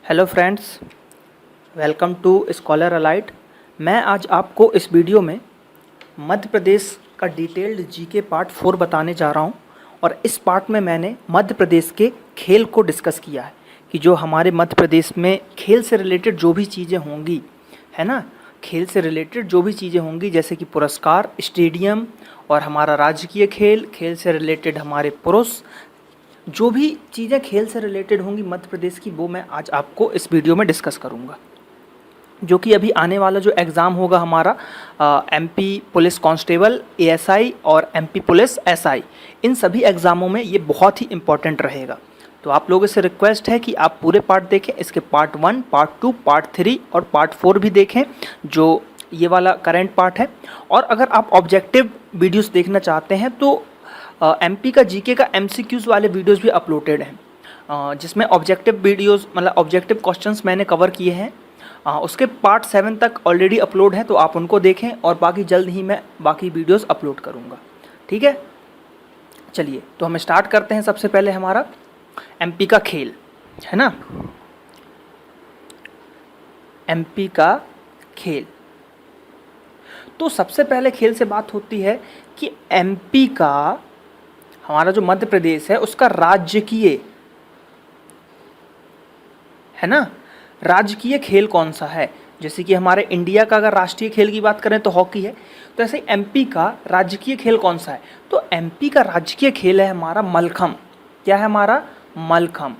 Hello friends, welcome to Scholar Alight. मैं आज आपको इस वीडियो में मध्य प्रदेश का डिटेल्ड जीके पार्ट 4 बताने जा रहा हूं। और इस पार्ट में मैंने मध्य प्रदेश के खेल को डिस्कस किया है कि जो हमारे मध्य प्रदेश में खेल से रिलेटेड जो भी चीज़ें होंगी, है ना, खेल से रिलेटेड जो भी चीज़ें होंगी जैसे कि पुरस्कार, स्टेडियम और हमारा राजकीय खेल, खेल से रिलेटेड हमारे पुरुष, जो भी चीज़ें खेल से रिलेटेड होंगी मध्य प्रदेश की, वो मैं आज आपको इस वीडियो में डिस्कस करूँगा। जो कि अभी आने वाला जो एग्ज़ाम होगा हमारा एमपी पुलिस कांस्टेबल एएसआई और एमपी पुलिस एसआई, इन सभी एग्ज़ामों में ये बहुत ही इम्पोर्टेंट रहेगा। तो आप लोगों से रिक्वेस्ट है कि आप पूरे पार्ट देखें, इसके पार्ट 1, पार्ट 2, पार्ट 3 और पार्ट 4 भी देखें, जो ये वाला करेंट पार्ट है। और अगर आप ऑब्जेक्टिव वीडियोस देखना चाहते हैं तो एमपी का जीके का एमसीक्यूज़ वाले वीडियोस भी अपलोडेड हैं, जिसमें ऑब्जेक्टिव वीडियोस मतलब ऑब्जेक्टिव क्वेश्चंस मैंने कवर किए हैं। उसके पार्ट 7 तक ऑलरेडी अपलोड हैं, तो आप उनको देखें और बाकी जल्द ही मैं बाकी वीडियोस अपलोड करूँगा। ठीक है, चलिए तो हम स्टार्ट करते हैं। सबसे पहले हमारा एमपी का खेल है ना, एमपी का खेल। तो सबसे पहले खेल से बात होती है कि एमपी का, हमारा जो मध्य प्रदेश है उसका राजकीय, है ना, राजकीय खेल कौन सा है। जैसे कि हमारे इंडिया का अगर राष्ट्रीय खेल की बात करें तो हॉकी है, तो ऐसे एमपी का राजकीय खेल कौन सा है। तो एमपी का राजकीय खेल है हमारा मलखम। क्या है हमारा? मलखम।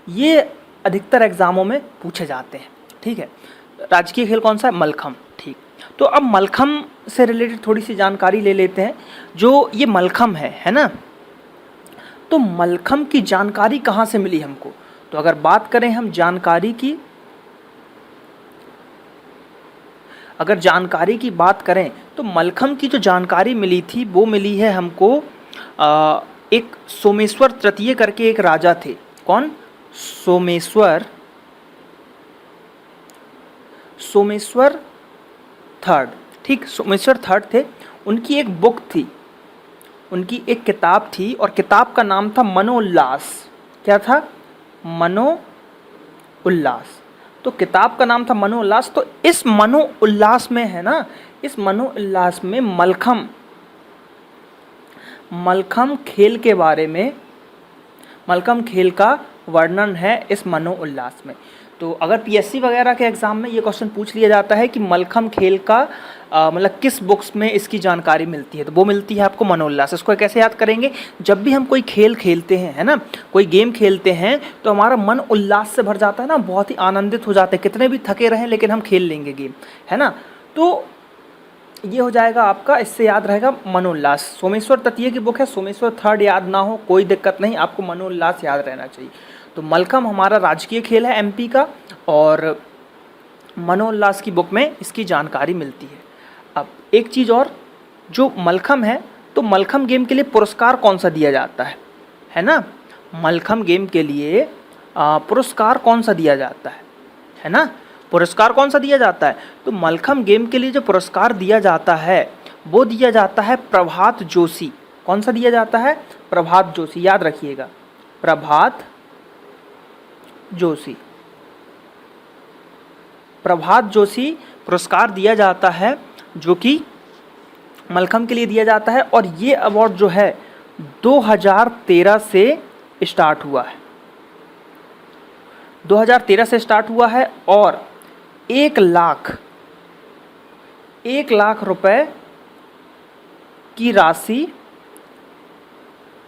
ये अधिकतर एग्जामों में पूछे जाते हैं। ठीक है, राजकीय खेल कौन सा है? मलखम। ठीक, तो अब मलखम से रिलेटेड थोड़ी सी जानकारी ले लेते हैं। जो ये मलखम है ना, तो मलखम की जानकारी कहाँ से मिली हमको? तो अगर बात करें हम जानकारी की, अगर जानकारी की बात करें तो मलखम की जो जानकारी मिली थी वो मिली है हमको एक सोमेश्वर तृतीय करके एक राजा थे। कौन? सोमेश्वर थर्ड। ठीक, सोमेश्वर थर्ड थे। उनकी एक बुक थी, उनकी एक किताब थी और किताब का नाम था मनोल्लास। क्या था? मनोउल्लास। तो किताब का नाम था मनोउल्लास। तो इस मनोउल्लास में है ना, इस मनोउल्लास में मलखम खेल के बारे में, मलखम खेल का वर्णन है इस मनोउल्लास में। तो अगर पीएससी वगैरह के एग्ज़ाम में ये क्वेश्चन पूछ लिया जाता है कि मलखम खेल का मतलब किस बुक्स में इसकी जानकारी मिलती है, तो वो मिलती है आपको मनोल्लास। इसको कैसे याद करेंगे? जब भी हम कोई खेल खेलते हैं, है ना, कोई गेम खेलते हैं, तो हमारा मन उल्लास से भर जाता है ना, बहुत ही आनंदित हो जाते हैं, कितने भी थके रहें लेकिन हम खेल लेंगे गेम, है ना। तो ये हो जाएगा आपका, इससे याद रहेगा मनोल्लास। सोमेश्वर तृतीय की बुक है, सोमेश्वर थर्ड याद ना हो कोई दिक्कत नहीं, आपको मनोल्लास याद रहना चाहिए। तो मलखम हमारा राजकीय खेल है एमपी का, और मनोल्लास की बुक में इसकी जानकारी मिलती है। अब एक चीज़ और, जो मलखम है, तो मलखम गेम के लिए पुरस्कार कौन सा दिया जाता है ना, मलखम गेम के लिए पुरस्कार कौन सा दिया जाता है ना, पुरस्कार कौन सा दिया जाता है? तो मलखम गेम के लिए जो पुरस्कार दिया जाता है वो दिया जाता है प्रभात जोशी। कौन सा दिया जाता है? प्रभात जोशी, याद रखिएगा, प्रभात जोशी। प्रभात जोशी पुरस्कार दिया जाता है, जो कि मलखम के लिए दिया जाता है। और ये अवार्ड जो है 2013 से स्टार्ट हुआ है, 2013 से स्टार्ट हुआ है। और 1 लाख रुपए की राशि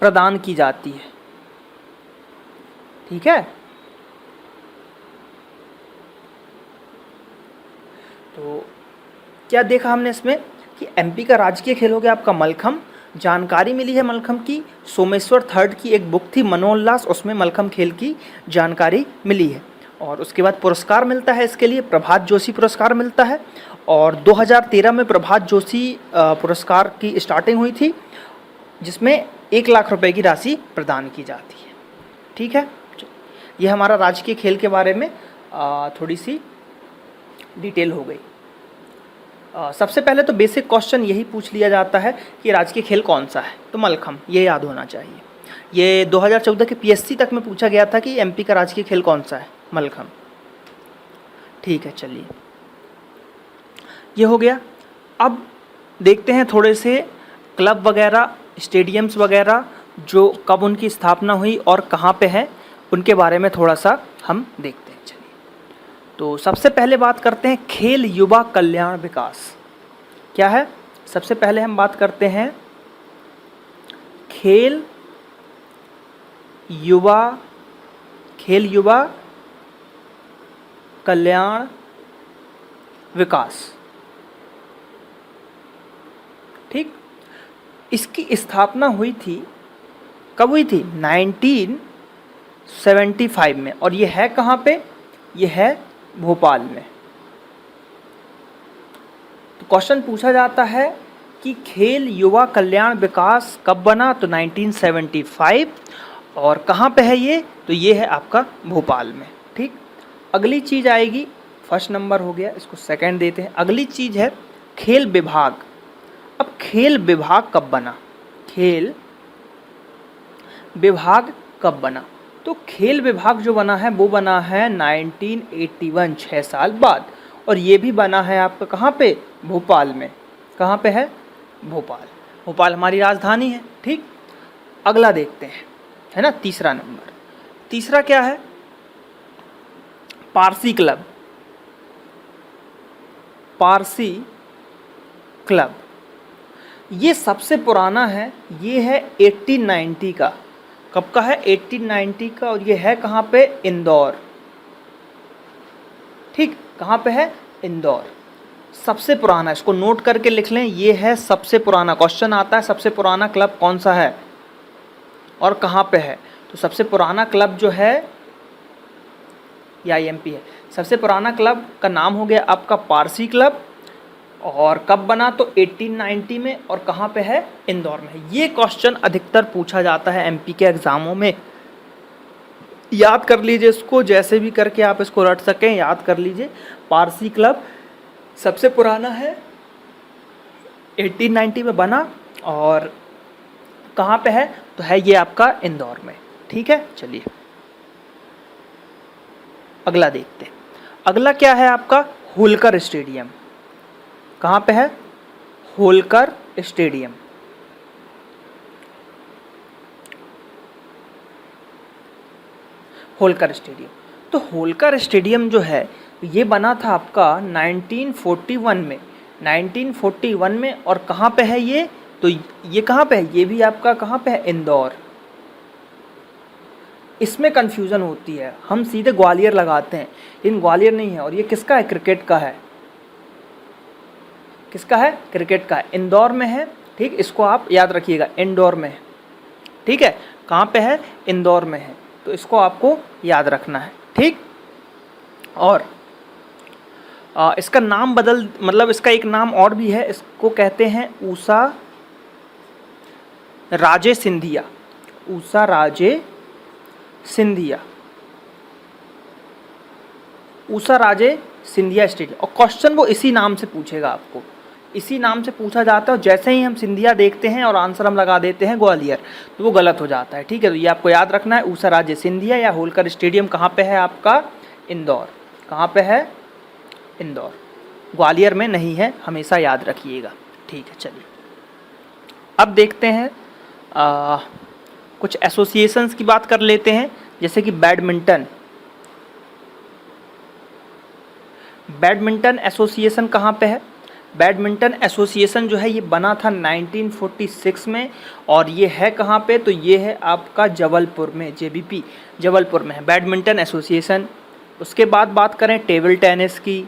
प्रदान की जाती है। ठीक है, तो क्या देखा हमने इसमें कि एमपी का राजकीय खेल हो गया आपका मलखम। जानकारी मिली है मलखम की, सोमेश्वर थर्ड की एक बुक थी मनोल्लास, उसमें मलखम खेल की जानकारी मिली है। और उसके बाद पुरस्कार मिलता है इसके लिए, प्रभात जोशी पुरस्कार मिलता है। और 2013 में प्रभात जोशी पुरस्कार की स्टार्टिंग हुई थी, जिसमें 1 लाख रुपए की राशि प्रदान की जाती है। ठीक है, ये हमारा राजकीय खेल के बारे में थोड़ी सी डिटेल हो गई। सबसे पहले तो बेसिक क्वेश्चन यही पूछ लिया जाता है कि राजकीय खेल कौन सा है, तो मलखम, ये याद होना चाहिए। ये 2014 के पीएससी तक में पूछा गया था कि एमपी का राजकीय खेल कौन सा है, मलखम। ठीक है, चलिए ये हो गया। अब देखते हैं थोड़े से क्लब वगैरह, स्टेडियम्स वगैरह जो कब उनकी स्थापना हुई और कहाँ पे है, उनके बारे में थोड़ा सा हम देखते हैं। चलिए, तो सबसे पहले बात करते हैं खेल युवा कल्याण विकास क्या है। सबसे पहले हम बात करते हैं खेल युवा कल्याण विकास। ठीक, इसकी स्थापना हुई थी, कब हुई थी? 1975 में। और ये है कहाँ पे? ये है भोपाल में। तो क्वेश्चन पूछा जाता है कि खेल युवा कल्याण विकास कब बना? तो 1975। और कहाँ पे है ये? तो ये है आपका भोपाल में। ठीक, अगली चीज़ आएगी, फर्स्ट नंबर हो गया, इसको सेकंड देते हैं। अगली चीज़ है खेल विभाग। अब खेल विभाग कब बना? खेल विभाग कब बना? तो खेल विभाग जो बना है वो बना है 1981, 6 साल बाद। और ये भी बना है आपका कहाँ पे? भोपाल में। कहाँ पे है? भोपाल। भोपाल हमारी राजधानी है। ठीक, अगला देखते हैं, है ना, तीसरा नंबर। तीसरा क्या है? पारसी क्लब। पारसी क्लब ये सबसे पुराना है, ये है 1890 का। कब का है? 1890 का। और ये है कहाँ पे? इंदौर। ठीक, कहाँ पे है? इंदौर। सबसे पुराना, इसको नोट करके लिख लें, ये है सबसे पुराना। क्वेश्चन आता है सबसे पुराना क्लब कौन सा है और कहाँ पे है। तो सबसे पुराना क्लब जो है ये IMP है। सबसे पुराना क्लब का नाम हो गया आपका पारसी क्लब। और कब बना? तो 1890 में। और कहाँ पे है? इंदौर में। ये क्वेश्चन अधिकतर पूछा जाता है MP के एग्जामों में। याद कर लीजिए इसको, जैसे भी करके आप इसको रट सकें, याद कर लीजिए। पारसी क्लब सबसे पुराना है, 1890 में बना। और कहाँ पे है? तो है ये आपका इंदौर में। ठीक है, चलिए अगला देखते हैं। अगला क्या है आपका? होलकर स्टेडियम। कहाँ पे है? होलकर स्टेडियम। होलकर स्टेडियम। तो होलकर स्टेडियम जो है ये बना था आपका 1941 में। 1941 में। और कहाँ पे है ये? तो ये कहाँ पे है? ये भी आपका कहाँ पे है? इंदौर। इसमें कन्फ्यूज़न होती है, हम सीधे ग्वालियर लगाते हैं, लेकिन ग्वालियर नहीं है। और ये किसका है? क्रिकेट का है। किसका है? क्रिकेट का है, इंदौर में है। ठीक, इसको आप याद रखिएगा, इंदौर में है। ठीक है, कहाँ पे है? इंदौर में है। तो इसको आपको याद रखना है। ठीक, और इसका नाम मतलब इसका एक नाम और भी है, इसको कहते हैं ऊषा राजे सिंधिया। ऊषा राजे सिंधिया। ऊषा राजे सिंधिया स्टेडियम। और क्वेश्चन वो इसी नाम से पूछेगा आपको, इसी नाम से पूछा जाता है। और जैसे ही हम सिंधिया देखते हैं और आंसर हम लगा देते हैं ग्वालियर, तो वो गलत हो जाता है। ठीक है, तो ये आपको याद रखना है, ऊषा राजे सिंधिया या होलकर स्टेडियम कहाँ पे है आपका? इंदौर। कहाँ पे है? इंदौर, ग्वालियर में नहीं है, हमेशा याद रखिएगा। ठीक है, चलिए अब देखते हैं कुछ एसोसिएशंस की बात कर लेते हैं। जैसे कि बैडमिंटन एसोसिएशन कहाँ पे है? बैडमिंटन एसोसिएशन जो है ये बना था 1946 में। और ये है कहाँ पे? तो ये है आपका जबलपुर में, JBP जबलपुर में है बैडमिंटन एसोसिएशन। उसके बाद बात करें टेबल टेनिस की।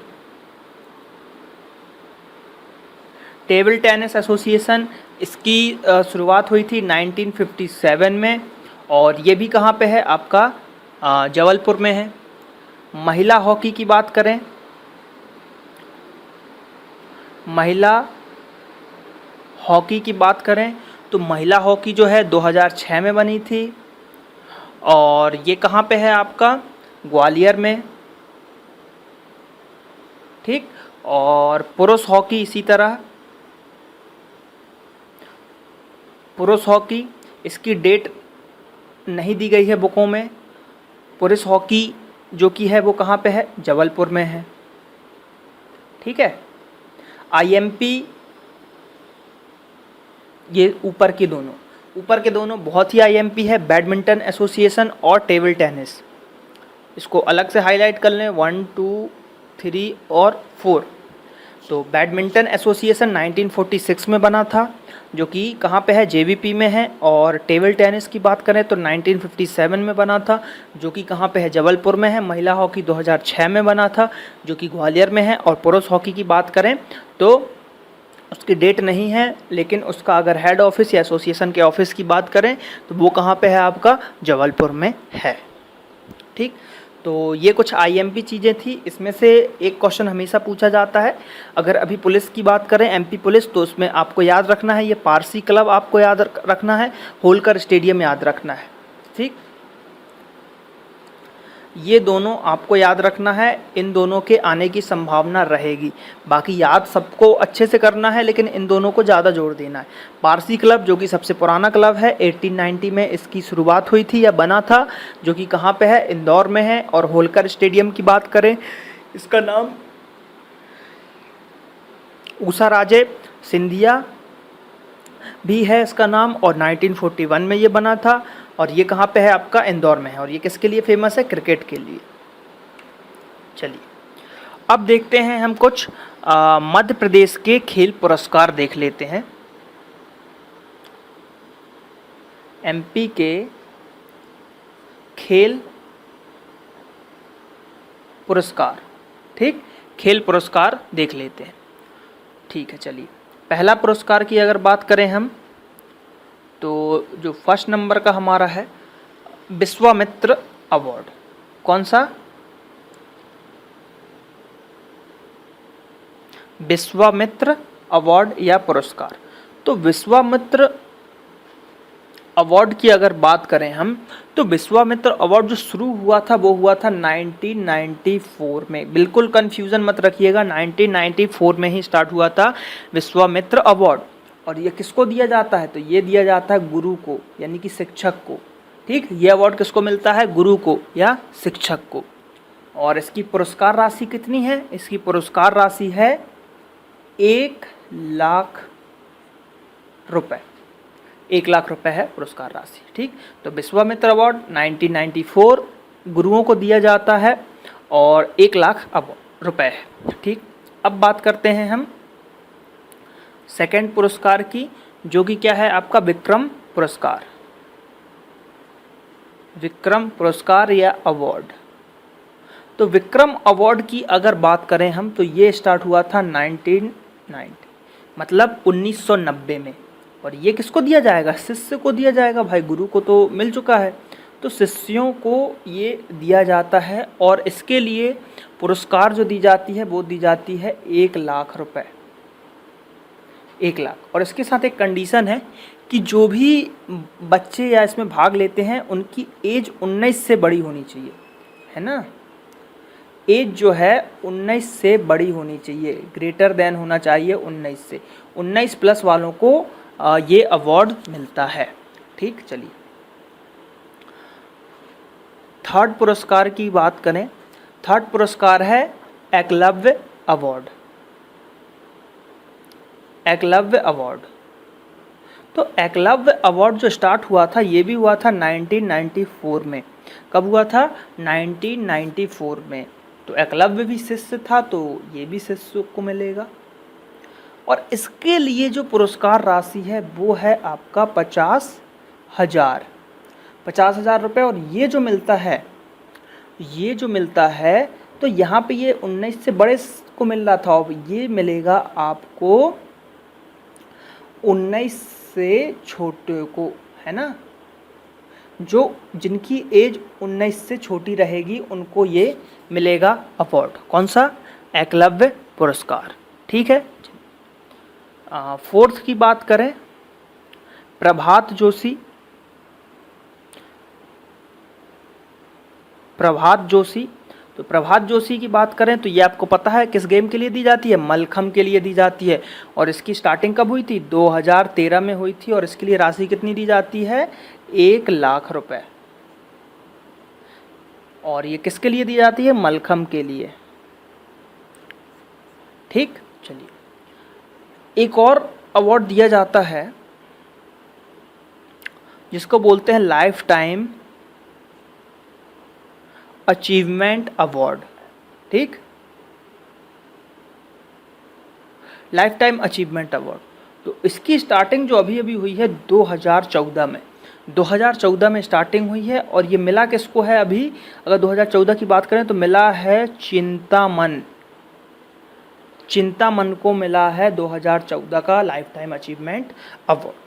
टेबल टेनिस एसोसिएशन, इसकी शुरुआत हुई थी 1957 में। और ये भी कहाँ पे है? आपका जबलपुर में है। महिला हॉकी की बात करें, महिला हॉकी की बात करें तो महिला हॉकी जो है 2006 में बनी थी। और ये कहाँ पे है आपका? ग्वालियर में। ठीक, और पुरुष हॉकी इसी तरह। पुरुष हॉकी, इसकी डेट नहीं दी गई है बुकों में। पुरुष हॉकी जो कि है वो कहाँ पे है, जबलपुर में है। ठीक है, IMP ये ऊपर के दोनों बहुत ही IMP है, बैडमिंटन एसोसिएशन और टेबल टेनिस। इसको अलग से हाईलाइट कर लें, 1 2 3 और 4। तो बैडमिंटन एसोसिएशन 1946 में बना था, जो कि कहाँ पे है, JVP में है। और टेबल टेनिस की बात करें तो 1957 में बना था, जो कि कहाँ पे है, जबलपुर में है। महिला हॉकी 2006 में बना था, जो कि ग्वालियर में है। और पुरुष हॉकी की बात करें तो उसकी डेट नहीं है, लेकिन उसका अगर हेड ऑफिस या एसोसिएशन के ऑफिस की बात करें तो वो कहाँ पे है, आपका जबलपुर में है। ठीक, तो ये कुछ IMP चीज़ें थी। इसमें से एक क्वेश्चन हमेशा पूछा जाता है, अगर अभी पुलिस की बात करें, MP पुलिस, तो उसमें आपको याद रखना है, ये पारसी क्लब आपको याद रखना है, होलकर स्टेडियम याद रखना है। ठीक, ये दोनों आपको याद रखना है, इन दोनों के आने की संभावना रहेगी। बाकी याद सबको अच्छे से करना है, लेकिन इन दोनों को ज़्यादा जोर देना है। पारसी क्लब जो कि सबसे पुराना क्लब है, 1890 में इसकी शुरुआत हुई थी या बना था, जो कि कहाँ पे है, इंदौर में है। और होलकर स्टेडियम की बात करें, इसका नाम ऊषाराजे सिंधिया भी है इसका नाम, और 1941 में ये बना था। और ये कहाँ पे है, आपका इंदौर में है। और ये किसके लिए फेमस है, क्रिकेट के लिए। चलिए अब देखते हैं हम कुछ मध्य प्रदेश के खेल पुरस्कार देख लेते हैं। MP के खेल पुरस्कार, ठीक, खेल पुरस्कार देख लेते हैं। ठीक है, चलिए पहला पुरस्कार की अगर बात करें हम, तो जो फर्स्ट नंबर का हमारा है, विश्वामित्र अवार्ड। कौन सा, विश्वामित्र अवार्ड या पुरस्कार। तो विश्वामित्र अवार्ड की अगर बात करें हम, तो विश्वामित्र अवार्ड जो शुरू हुआ था वो हुआ था 1994 में। बिल्कुल कंफ्यूजन मत रखिएगा, 1994 में ही स्टार्ट हुआ था विश्वामित्र अवार्ड। और ये किसको दिया जाता है, तो ये दिया जाता है गुरु को, यानी कि शिक्षक को। ठीक, ये अवार्ड किसको मिलता है, गुरु को या शिक्षक को। और इसकी पुरस्कार राशि कितनी है, इसकी पुरस्कार राशि है 1 लाख रुपए। 1 लाख रुपए है पुरस्कार राशि। ठीक, तो विश्वामित्र अवार्ड 1994 गुरुओं को दिया जाता है और 1 लाख रुपए है। ठीक, अब बात करते हैं हम सेकंड पुरस्कार की, जो कि क्या है आपका, विक्रम पुरस्कार। विक्रम पुरस्कार या अवार्ड। तो विक्रम अवार्ड की अगर बात करें हम, तो ये स्टार्ट हुआ था 1990, मतलब 1990 में। और ये किसको दिया जाएगा, शिष्य को दिया जाएगा। भाई गुरु को तो मिल चुका है, तो शिष्यों को ये दिया जाता है। और इसके लिए पुरस्कार जो दी जाती है वो दी जाती है 1 लाख रुपए, 1 लाख। और इसके साथ एक कंडीशन है कि जो भी बच्चे या इसमें भाग लेते हैं उनकी एज 19 से बड़ी होनी चाहिए, है ना। एज जो है 19 से बड़ी होनी चाहिए, ग्रेटर देन होना चाहिए 19 से। 19 प्लस वालों को ये अवार्ड मिलता है। ठीक, चलिए थर्ड पुरस्कार की बात करें। थर्ड पुरस्कार है एकलव्य अवार्ड। एकलव्य अवार्ड, तो एकलव्य अवार्ड जो स्टार्ट हुआ था ये भी हुआ था 1994 में। कब हुआ था, 1994 में। तो एकलव्य भी शिष्य था, तो ये भी शिष्य को मिलेगा। और इसके लिए जो पुरस्कार राशि है वो है आपका 50,000 रुपये। और ये जो मिलता है तो यहाँ पे ये 19 से बड़े को मिल रहा था, अब ये मिलेगा आपको 19 से छोटे को, है ना। जो जिनकी एज 19 से छोटी रहेगी उनको ये मिलेगा अवार्ड। कौन सा, एकलव्य पुरस्कार। ठीक है, फोर्थ की बात करें, प्रभात जोशी। तो प्रभात जोशी की बात करें तो ये आपको पता है किस गेम के लिए दी जाती है, मलखम के लिए दी जाती है। और इसकी स्टार्टिंग कब हुई थी, 2013 में हुई थी। और इसके लिए राशि कितनी दी जाती है, 1 लाख रुपए। और ये किसके लिए दी जाती है? मलखम्ब के लिए। ठीक, चलिए एक और अवार्ड दिया जाता है जिसको बोलते हैं लाइफ टाइम अचीवमेंट अवार्ड। ठीक, लाइफ टाइम अचीवमेंट अवार्ड। तो इसकी स्टार्टिंग जो अभी अभी हुई है 2014 में, 2014 में स्टार्टिंग हुई है और ये मिला किसको है? अभी अगर 2014 की बात करें तो मिला है चिंतामन को मिला है 2014 का लाइफ टाइम अचीवमेंट अवार्ड।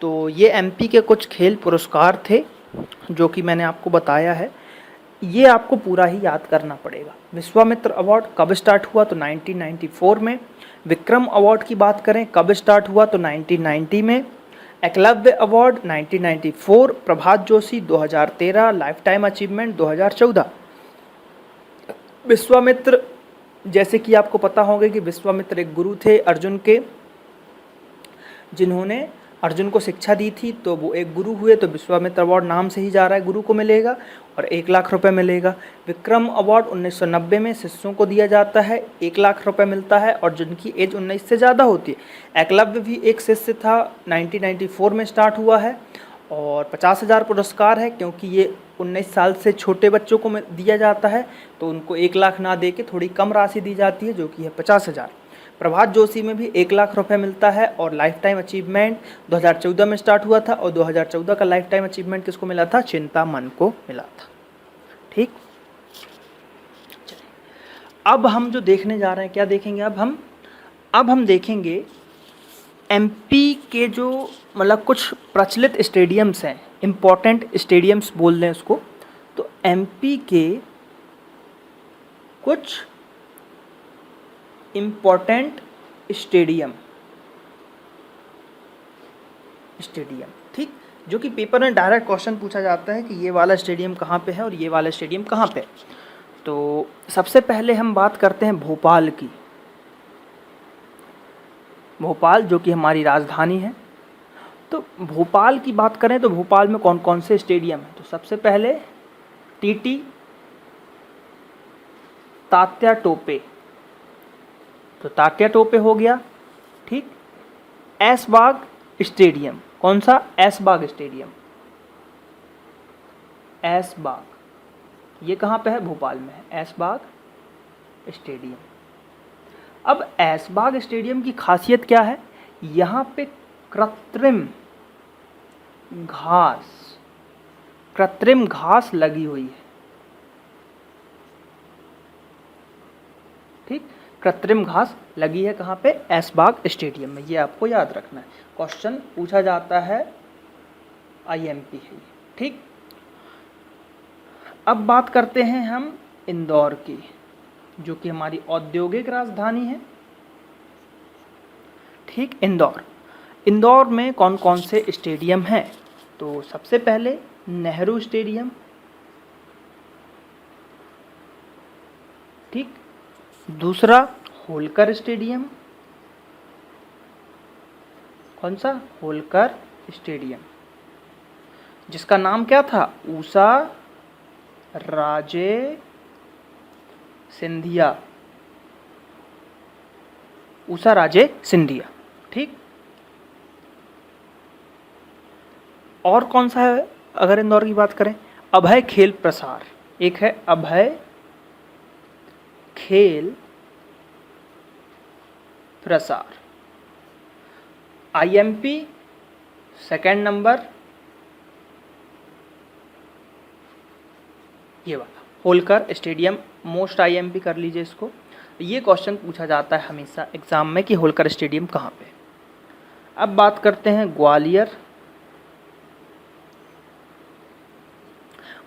तो ये एमपी के कुछ खेल पुरस्कार थे जो कि मैंने आपको बताया है, ये आपको पूरा ही याद करना पड़ेगा। विश्वामित्र अवार्ड कब स्टार्ट हुआ? तो 1994 में। विक्रम अवार्ड की बात करें कब स्टार्ट हुआ? तो 1990 में। Eklavya award 1994, Prabhat Joshi 2013, life time achievement 2014। Vishwamitra, जैसे कि आपको पता होगा कि विश्वामित्र एक गुरु थे अर्जुन के, जिन्होंने अर्जुन को शिक्षा दी थी, तो वो एक गुरु हुए, तो विश्वामित्र अवार्ड नाम से ही जा रहा है, गुरु को मिलेगा और 1 लाख रुपए मिलेगा। विक्रम अवार्ड 1990 में शिष्यों को दिया जाता है, 1 लाख रुपए मिलता है और जिनकी एज 19 से ज़्यादा होती है। एकलव्य भी एक शिष्य था, 1994 में स्टार्ट हुआ है और 50,000 पुरस्कार है, क्योंकि ये 19 साल से छोटे बच्चों को दिया जाता है, तो उनको 1 लाख ना दे के थोड़ी कम राशि दी जाती है जो कि है 50,000। प्रभात जोशी में भी 1 लाख रुपए मिलता है और लाइफ टाइम अचीवमेंट 2014 में स्टार्ट हुआ था और 2014 का लाइफ टाइम अचीवमेंट किसको मिला था? चिंतामन को मिला था। ठीक, अब हम जो देखने जा रहे हैं, क्या देखेंगे? अब हम देखेंगे एमपी के जो मतलब कुछ प्रचलित स्टेडियम्स हैं, इम्पोर्टेंट स्टेडियम्स बोल दें उसको, तो एमपी के कुछ इम्पोर्टेंट स्टेडियम, ठीक, जो कि पेपर में डायरेक्ट क्वेश्चन पूछा जाता है कि ये वाला स्टेडियम कहाँ पे है और ये वाला स्टेडियम कहाँ पे है। तो सबसे पहले हम बात करते हैं भोपाल की। भोपाल जो कि हमारी राजधानी है, तो भोपाल की बात करें तो भोपाल में कौन कौन से स्टेडियम हैं? तो सबसे पहले टीटी तात्या टोपे, तो तात्या टोपे हो गया। ठीक, ऐशबाग स्टेडियम, कौन सा? ऐशबाग स्टेडियम, ऐशबाग, ये कहाँ पे है? भोपाल में है ऐशबाग स्टेडियम। अब ऐशबाग स्टेडियम की खासियत क्या है? यहाँ पे कृत्रिम घास लगी हुई है। ठीक, कृत्रिम घास लगी है कहाँ पे? ऐशबाग स्टेडियम में, ये आपको याद रखना है, क्वेश्चन पूछा जाता है, आईएमपी है। ठीक, अब बात करते हैं हम इंदौर की, जो कि हमारी औद्योगिक राजधानी है। ठीक, इंदौर में कौन कौन से स्टेडियम हैं? तो सबसे पहले नेहरू स्टेडियम, ठीक, दूसरा होलकर स्टेडियम, कौन सा? होलकर स्टेडियम, जिसका नाम क्या था? ऊषा राजे सिंधिया। ठीक, और कौन सा है अगर इंदौर की बात करें? अभय खेल प्रसार, एक है अभय खेल प्रसार। आईएमपी सेकंड नंबर, ये वाला होलकर स्टेडियम, मोस्ट आईएमपी कर लीजिए इसको। ये क्वेश्चन पूछा जाता है हमेशा एग्जाम में कि होलकर स्टेडियम कहाँ पे। अब बात करते हैं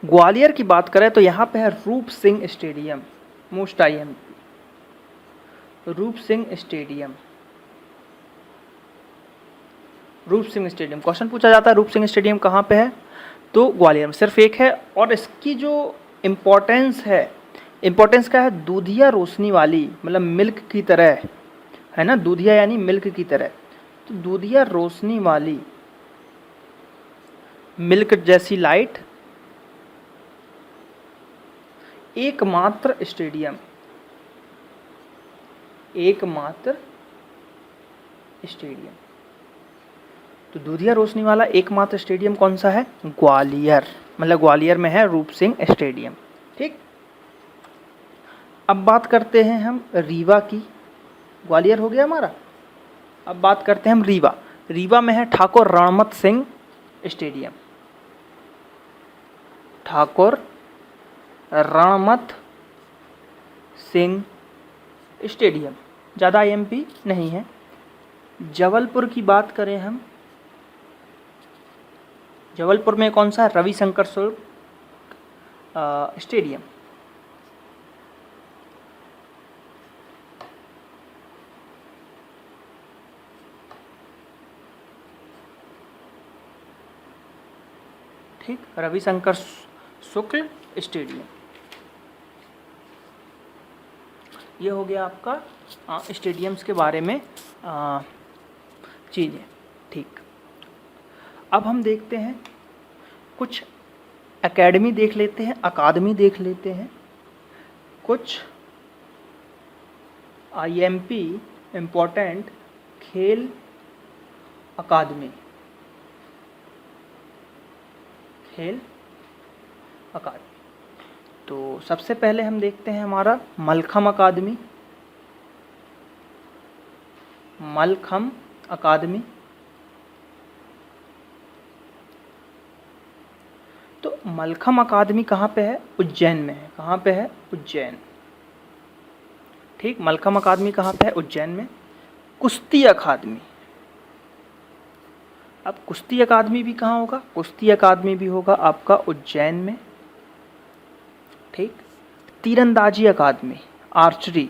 ग्वालियर की बात करें तो यहाँ पे है रूप सिंह स्टेडियम, मोस्ट आईएमपी, रूप सिंह स्टेडियम। क्वेश्चन पूछा जाता है रूप सिंह स्टेडियम कहाँ पे है? तो ग्वालियर में, सिर्फ एक है। और इसकी जो इम्पोर्टेंस क्या है? दूधिया रोशनी वाली, मतलब मिल्क की तरह है ना, दूधिया यानी मिल्क की तरह, तो दूधिया रोशनी वाली, मिल्क जैसी लाइट एकमात्र स्टेडियम, एकमात्र स्टेडियम। तो दूधिया रोशनी वाला एकमात्र स्टेडियम कौन सा है? ग्वालियर, मतलब ग्वालियर में है रूप सिंह स्टेडियम। ठीक, अब बात करते हैं हम रीवा की। ग्वालियर हो गया हमारा, अब बात करते हैं हम रीवा। रीवा में है ठाकुर रणमत सिंह स्टेडियम, ठाकुर रणमत सिंह स्टेडियम, ज़्यादा आईएमपी नहीं है। जबलपुर की बात करें हम, जबलपुर में कौन सा है? रविशंकर शुक्ल स्टेडियम। ठीक, रविशंकर शुक्ल स्टेडियम। ये हो गया आपका स्टेडियम्स के बारे में चीज़ें। ठीक, अब हम देखते हैं कुछ एकेडमी देख लेते हैं, अकादमी देख लेते हैं, कुछ आईएमपी इम्पोर्टेंट खेल अकादमी, खेल अकादमी। तो सबसे पहले हम देखते हैं हमारा मलखम अकादमी, मलखम अकादमी। तो मलखम अकादमी कहाँ पे है? उज्जैन में है। कहाँ पे है? उज्जैन। ठीक, मलखम अकादमी कहाँ पे है? उज्जैन में। कुश्ती अकादमी, अब कुश्ती अकादमी भी कहाँ होगा? कुश्ती अकादमी भी होगा आपका उज्जैन में। ठीक, तीरंदाजी अकादमी, आर्चरी,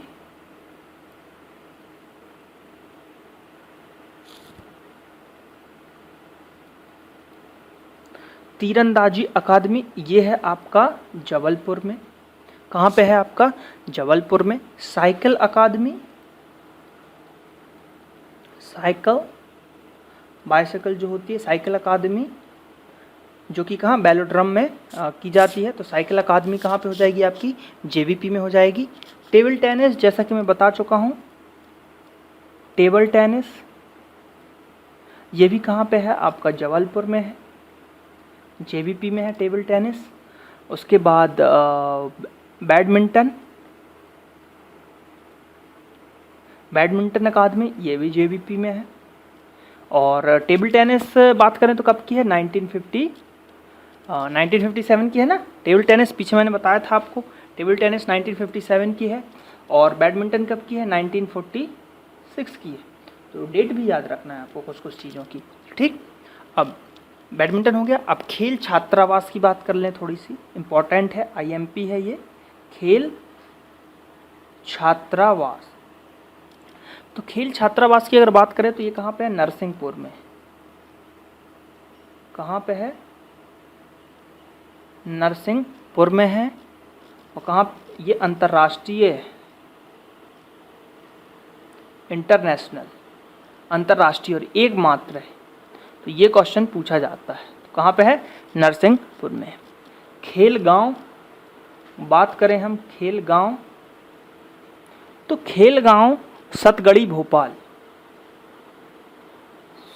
तीरंदाजी अकादमी ये है आपका जबलपुर में। कहाँ पे है आपका? जबलपुर में। साइकिल अकादमी, साइकिल, बाइसाइकिल जो होती है, साइकिल अकादमी, जो कि कहाँ? बेलोड्रम में की जाती है। तो साइकिल अकादमी कहाँ पे हो जाएगी आपकी? जेवीपी में हो जाएगी। टेबल टेनिस, जैसा कि मैं बता चुका हूँ, टेबल टेनिस ये भी कहाँ पे है? आपका जबलपुर में है, जेवीपी में है टेबल टेनिस। उसके बाद बैडमिंटन, बैडमिंटन अकादमी ये भी जेवीपी में है। और टेबल टेनिस बात करें तो कब की है? 1957 की है ना टेबल टेनिस। पीछे मैंने बताया था आपको, टेबल टेनिस 1957 की है। और बैडमिंटन कब की है? 1946 की है। तो डेट भी याद रखना है आपको कुछ कुछ चीज़ों की। ठीक, अब बैडमिंटन हो गया। अब खेल छात्रावास की बात कर लें, थोड़ी सी इम्पोर्टेंट है, आईएमपी है ये, खेल छात्रावास। तो खेल छात्रावास की अगर बात करें तो ये कहाँ पे है? नरसिंहपुर में। कहाँ पे है? नरसिंहपुर में है। और कहाँ? ये अंतर्राष्ट्रीय है, इंटरनेशनल, अंतर्राष्ट्रीय और एकमात्र है। तो ये क्वेश्चन पूछा जाता है। तो कहाँ पे है? नरसिंहपुर में। खेल गांव, बात करें हम खेल गांव, तो खेल गांव सतगड़ी भोपाल,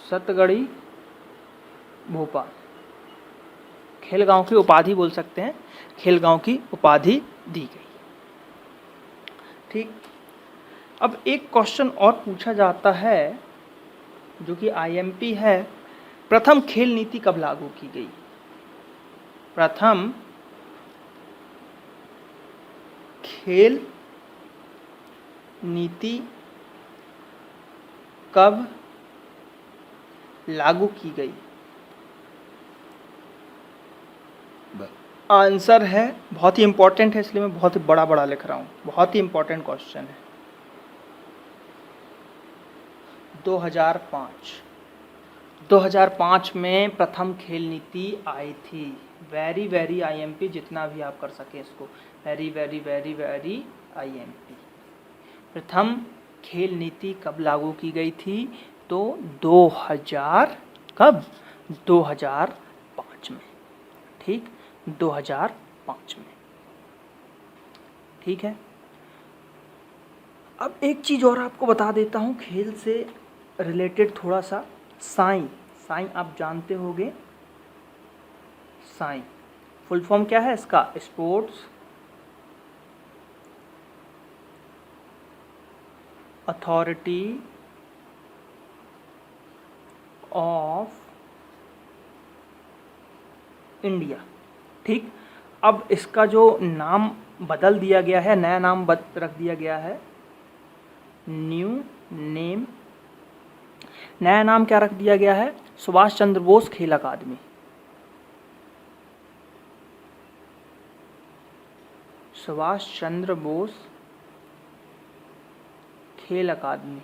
सतगड़ी भोपाल, खेलगांव की उपाधि बोल सकते हैं, खेलगांव की उपाधि दी गई। ठीक, अब एक क्वेश्चन और पूछा जाता है जो कि आईएमपी है, प्रथम खेल नीति कब लागू की गई? प्रथम खेल नीति कब लागू की गई? आंसर है, बहुत ही इंपॉर्टेंट है इसलिए मैं बहुत ही बड़ा बड़ा लिख रहा हूँ, बहुत ही इंपॉर्टेंट क्वेश्चन है, 2005। 2005 में प्रथम खेल नीति आई थी। वेरी वेरी आईएमपी, जितना भी आप कर सकें इसको, very very very very IMP. प्रथम खेल नीति कब लागू की गई थी? तो 2000, कब? 2005 में। ठीक, 2005 में। ठीक है। अब एक चीज़ और आपको बता देता हूँ खेल से रिलेटेड थोड़ा सा। साई, साई आप जानते होंगे। साई फुल फॉर्म क्या है इसका? Sports authority of India. ठीक, अब इसका जो नाम बदल दिया गया है, नया नाम रख दिया गया है, न्यू नेम। नया नाम क्या रख दिया गया है? सुभाष चंद्र बोस खेल अकादमी। सुभाष चंद्र बोस खेल अकादमी।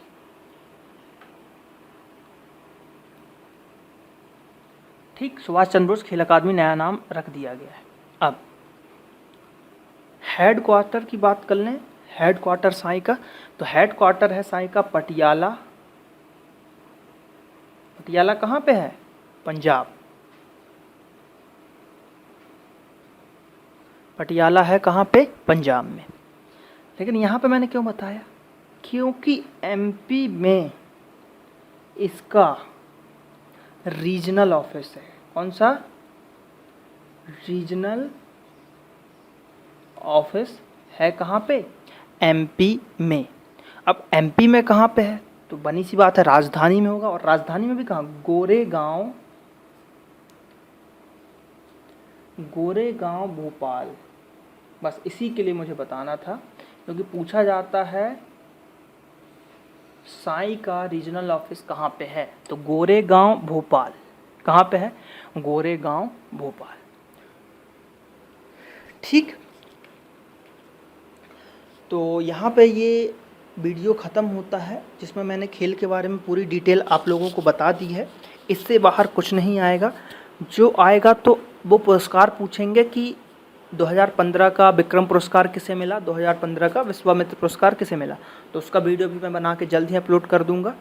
ठीक, सुभाष चंद्र बोस खेल अकादमी नया नाम रख दिया गया है। अब हेड क्वार्टर की बात कर लें। हेड क्वार्टर साई का, तो हेड क्वार्टर है साई का पटियाला। पटियाला कहाँ पे है? पंजाब। पटियाला है कहाँ पे? पंजाब में। लेकिन यहाँ पे मैंने क्यों बताया? क्योंकि एमपी में इसका रीजनल ऑफिस है। कौन सा? रीजनल ऑफिस है कहाँ पे? एमपी में। अब एमपी में कहाँ पे है? तो बनी सी बात है राजधानी में होगा। और राजधानी में भी कहाँ? गोरेगांव, गोरेगांव भोपाल। बस इसी के लिए मुझे बताना था, क्योंकि पूछा जाता है साई का रीजनल ऑफिस कहाँ पे है, तो गोरेगांव भोपाल। कहाँ पे है? गोरेगांव भोपाल। ठीक, तो यहाँ पे ये वीडियो ख़त्म होता है, जिसमें मैंने खेल के बारे में पूरी डिटेल आप लोगों को बता दी है। इससे बाहर कुछ नहीं आएगा। जो आएगा तो वो पुरस्कार पूछेंगे कि 2015 का विक्रम पुरस्कार किसे मिला, 2015 का विश्वामित्र पुरस्कार किसे मिला। तो उसका वीडियो भी मैं बना के जल्द ही अपलोड कर दूंगा।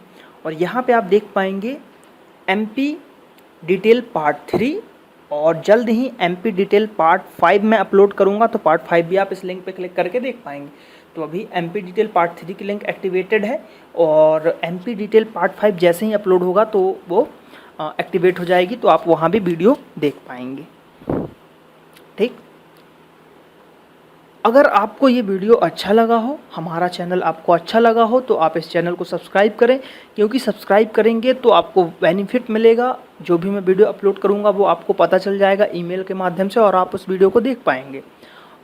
और यहाँ पे आप देख पाएंगे एमपी डिटेल पार्ट 3, और जल्द ही एमपी डिटेल पार्ट 5 में अपलोड करूँगा। तो पार्ट 5 भी आप इस लिंक पे क्लिक करके देख पाएंगे। तो अभी एमपी डिटेल पार्ट 3 की लिंक एक्टिवेटेड है, और एमपी डिटेल पार्ट 5 जैसे ही अपलोड होगा तो वो एक्टिवेट हो जाएगी, तो आप वहाँ भी वीडियो देख पाएंगे। ठीक, अगर आपको ये वीडियो अच्छा लगा हो, हमारा चैनल आपको अच्छा लगा हो, तो आप इस चैनल को सब्सक्राइब करें, क्योंकि सब्सक्राइब करेंगे तो आपको बेनिफिट मिलेगा। जो भी मैं वीडियो अपलोड करूँगा वो आपको पता चल जाएगा ईमेल के माध्यम से, और आप उस वीडियो को देख पाएंगे।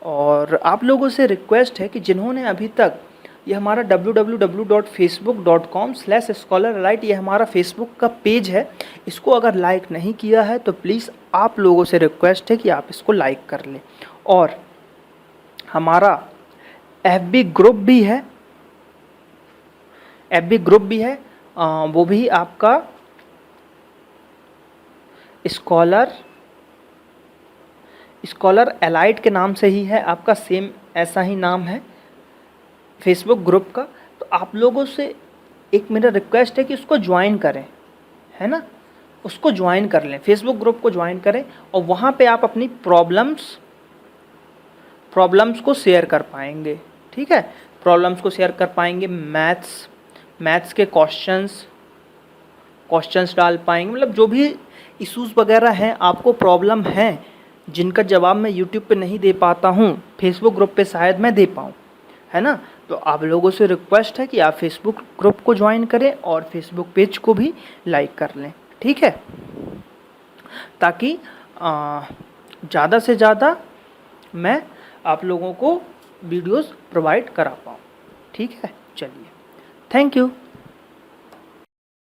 और आप लोगों से रिक्वेस्ट है कि जिन्होंने अभी तक ये हमारा www.facebook.com/scholaralite ये हमारा फेसबुक का पेज है, इसको अगर लाइक नहीं किया है तो प्लीज़ आप लोगों से रिक्वेस्ट है कि आप इसको लाइक कर लें। और हमारा FB ग्रुप भी है, FB ग्रुप भी है, वो भी आपका स्कॉलर एलाइट के नाम से ही है, आपका सेम ऐसा ही नाम है फेसबुक ग्रुप का। तो आप लोगों से एक मेरा रिक्वेस्ट है कि उसको ज्वाइन करें, है ना, उसको ज्वाइन कर लें, फेसबुक ग्रुप को ज्वाइन करें, और वहाँ पे आप अपनी प्रॉब्लम्स को शेयर कर पाएंगे। ठीक है, प्रॉब्लम्स को शेयर कर पाएंगे, मैथ्स के क्वेश्चंस डाल पाएंगे, मतलब जो भी इश्यूज़ वगैरह हैं, आपको प्रॉब्लम हैं जिनका जवाब मैं यूट्यूब पे नहीं दे पाता हूँ, फेसबुक ग्रुप पे शायद मैं दे पाऊँ, है ना। तो आप लोगों से रिक्वेस्ट है कि आप फेसबुक ग्रुप को ज्वाइन करें और फेसबुक पेज को भी लाइक कर लें। ठीक है, ताकि ज़्यादा से ज़्यादा मैं आप लोगों को वीडियोस प्रोवाइड करा पाऊँ। ठीक है, चलिए, थैंक यू।